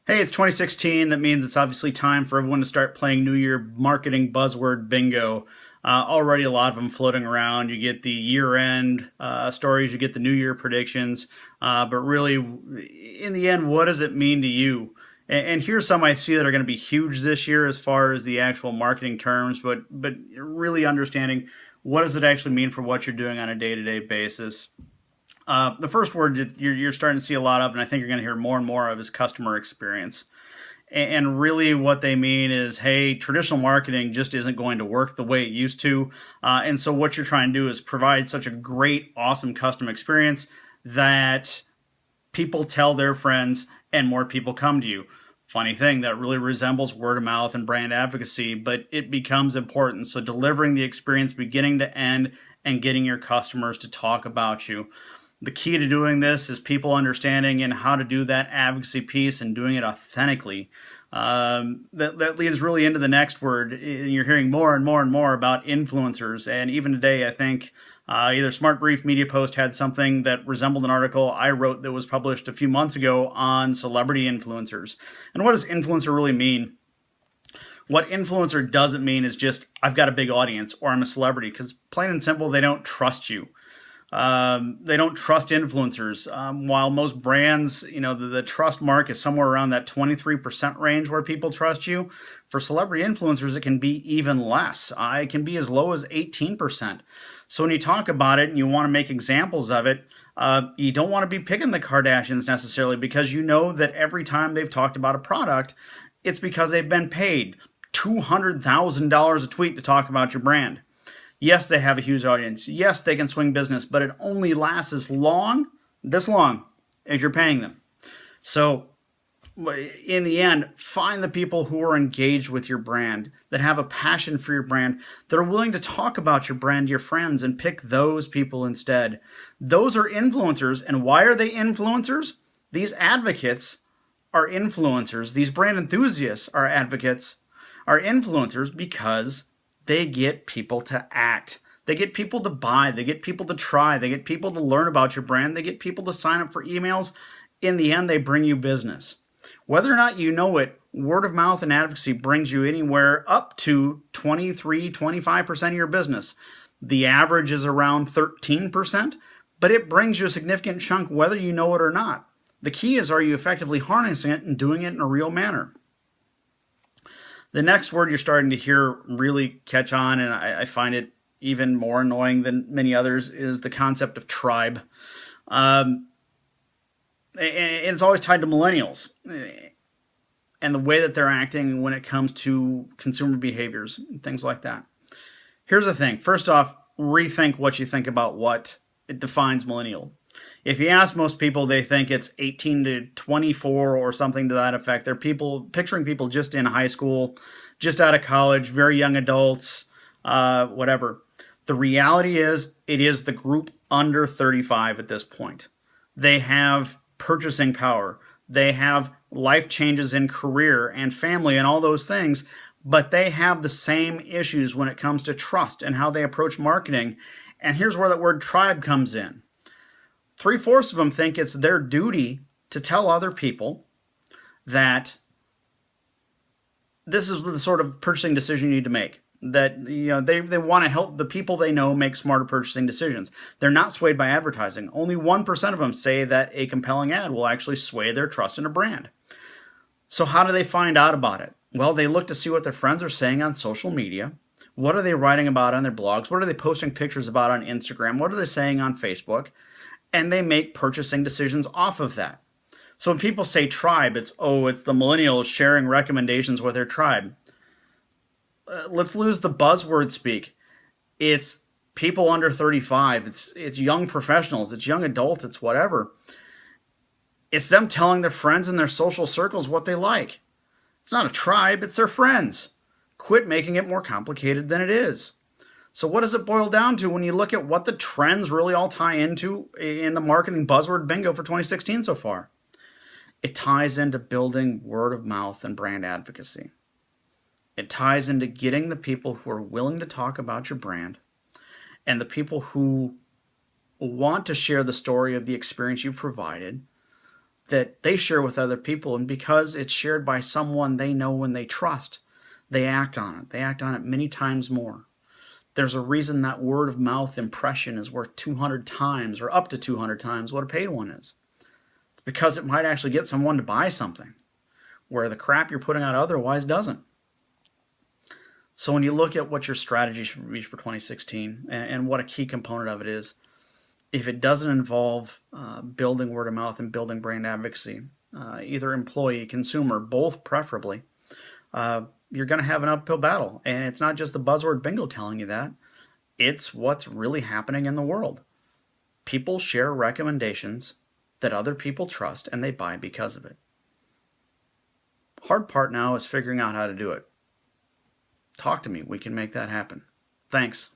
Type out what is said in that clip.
Hey, it's 2016. That means it's obviously time for everyone to start playing New Year Marketing Buzzword Bingo. Already a lot of them floating around. You get the year-end stories, you get the New Year predictions, but really, in the end, what does it mean to you? And here's some I see that are going to be huge this year as far as the actual marketing terms, but really understanding what does it actually mean for what you're doing on a day-to-day basis. The first word you're starting to see a lot of, and I think you're going to hear more and more of, is customer experience. And really, what they mean is, hey, traditional marketing just isn't going to work the way it used to. And so, what you're trying to do is provide such a great, awesome customer experience that people tell their friends and more people come to you. Funny thing, that really resembles word of mouth and brand advocacy, but it becomes important. So, delivering the experience beginning to end and getting your customers to talk about you. The key to doing this is people understanding and how to do that advocacy piece and doing it authentically. That leads really into the next word. You're hearing more and more and more about influencers. And even today, I think either Smart Brief Media Post had something that resembled an article I wrote that was published a few months ago on celebrity influencers. And what does influencer really mean? What influencer doesn't mean is just, I've got a big audience or I'm a celebrity, because plain and simple, they don't trust you. They don't trust influencers. While most brands, the trust mark is somewhere around that 23% range where people trust you. For celebrity influencers, it can be even less. It can be as low as 18%. So when you talk about it and you want to make examples of it, you don't want to be picking the Kardashians necessarily, because you know that every time they've talked about a product, it's because they've been paid $200,000 a tweet to talk about your brand. Yes, they have a huge audience. Yes, they can swing business, but it only lasts this long, as you're paying them. So in the end, find the people who are engaged with your brand, that have a passion for your brand, that are willing to talk about your brand to your friends, and pick those people instead. Those are influencers. And why are they influencers? These advocates are influencers. These brand enthusiasts are advocates, are influencers, because they get people to act. They get people to buy. They get people to try. They get people to learn about your brand. They get people to sign up for emails. In the end, they bring you business. Whether or not you know it, word of mouth and advocacy brings you anywhere up to 23, 25% of your business. The average is around 13%, but it brings you a significant chunk whether you know it or not. The key is, are you effectively harnessing it and doing it in a real manner? The next word you're starting to hear really catch on, and I find it even more annoying than many others, is the concept of tribe. And it's always tied to millennials and the way that they're acting when it comes to consumer behaviors and things like that. Here's the thing. First off, rethink what you think about what it defines millennial. If you ask most people, they think it's 18 to 24 or something to that effect. They're picturing people just in high school, just out of college, very young adults, whatever. The reality is, it is the group under 35 at this point. They have purchasing power. They have life changes in career and family and all those things, but they have the same issues when it comes to trust and how they approach marketing. And here's where that word tribe comes in. 3/4 of them think it's their duty to tell other people that this is the sort of purchasing decision you need to make. That they want to help the people they know make smarter purchasing decisions. They're not swayed by advertising. Only 1% of them say that a compelling ad will actually sway their trust in a brand. So how do they find out about it? Well, they look to see what their friends are saying on social media. What are they writing about on their blogs? What are they posting pictures about on Instagram? What are they saying on Facebook? And they make purchasing decisions off of that. So when people say tribe, it's the millennials sharing recommendations with their tribe. Let's lose the buzzword speak. It's people under 35. It's young professionals. It's young adults. It's whatever. It's them telling their friends in their social circles what they like. It's not a tribe. It's their friends. Quit making it more complicated than it is. So what does it boil down to when you look at what the trends really all tie into in the marketing buzzword bingo for 2016 so far? It ties into building word of mouth and brand advocacy. It ties into getting the people who are willing to talk about your brand and the people who want to share the story of the experience you've provided that they share with other people, and because it's shared by someone they know and they trust, they act on it. They act on it many times more. There's a reason that word of mouth impression is worth 200 times or up to 200 times what a paid one is. It's because it might actually get someone to buy something, where the crap you're putting out otherwise doesn't. So when you look at what your strategy should be for 2016 and what a key component of it is, if it doesn't involve building word of mouth and building brand advocacy, either employee, consumer, both preferably, you're going to have an uphill battle. And it's not just the buzzword bingo telling you that. It's what's really happening in the world. People share recommendations that other people trust and they buy because of it. Hard part now is figuring out how to do it. Talk to me. We can make that happen. Thanks.